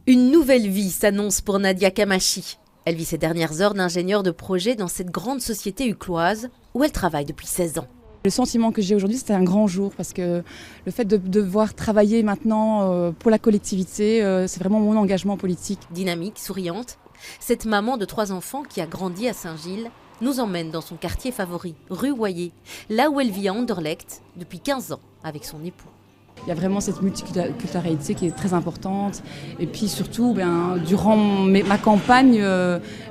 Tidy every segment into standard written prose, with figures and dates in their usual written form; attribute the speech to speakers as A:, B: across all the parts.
A: Une nouvelle vie s'annonce pour Nadia Kamachi. Elle vit ses dernières heures d'ingénieure de projet dans cette grande société ucloise où elle travaille depuis 16 ans.
B: Le sentiment que j'ai aujourd'hui, c'était un grand jour parce que le fait de devoir travailler maintenant pour la collectivité, c'est vraiment mon engagement politique.
A: Dynamique, souriante, cette maman de 3 enfants qui a grandi à Saint-Gilles nous emmène dans son quartier favori, rue Hoyer, là où elle vit à Anderlecht depuis 15 ans avec son époux.
B: Il y a vraiment cette multiculturalité qui est très importante. Et puis surtout, durant ma campagne,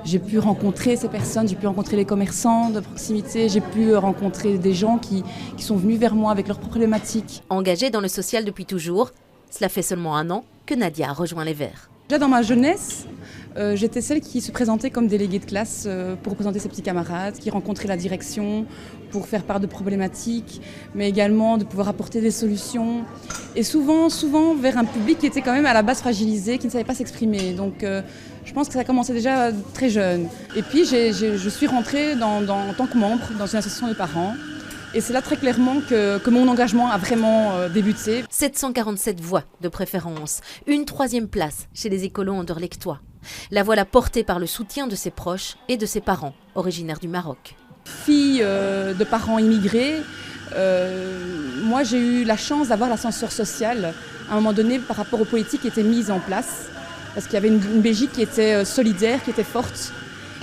B: j'ai pu rencontrer ces personnes, j'ai pu rencontrer les commerçants de proximité, j'ai pu rencontrer des gens qui sont venus vers moi avec leurs problématiques.
A: Engagée dans le social depuis toujours, cela fait seulement 1 an que Nadia a rejoint les Verts.
B: Déjà dans ma jeunesse, j'étais celle qui se présentait comme déléguée de classe pour représenter ses petits camarades, qui rencontrait la direction pour faire part de problématiques, mais également de pouvoir apporter des solutions. Et souvent vers un public qui était quand même à la base fragilisé, qui ne savait pas s'exprimer. Donc je pense que ça a commencé déjà très jeune. Et puis je suis rentrée en tant que membre dans une association de parents. Et c'est là très clairement que mon engagement a vraiment débuté.
A: 747 voix de préférence, une 3e place chez les écolos anderlechtois. La voilà portée par le soutien de ses proches et de ses parents, originaires du Maroc.
B: Fille de parents immigrés, moi j'ai eu la chance d'avoir l'ascenseur social à un moment donné par rapport aux politiques qui étaient mises en place. Parce qu'il y avait une Belgique qui était solidaire, qui était forte.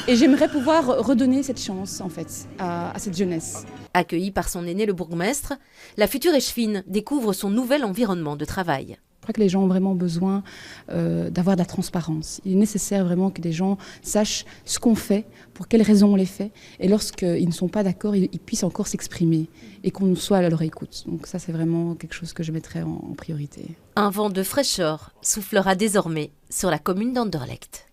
B: Et j'aimerais pouvoir redonner cette chance en fait à cette jeunesse.
A: Accueillie par son aîné le bourgmestre, la future échevine découvre son nouvel environnement de travail.
B: Je crois que les gens ont vraiment besoin d'avoir de la transparence. Il est nécessaire vraiment que les gens sachent ce qu'on fait, pour quelles raisons on les fait, et lorsqu'ils ne sont pas d'accord, ils puissent encore s'exprimer et qu'on soit à leur écoute. Donc ça, c'est vraiment quelque chose que je mettrais en priorité.
A: Un vent de fraîcheur soufflera désormais sur la commune d'Anderlecht.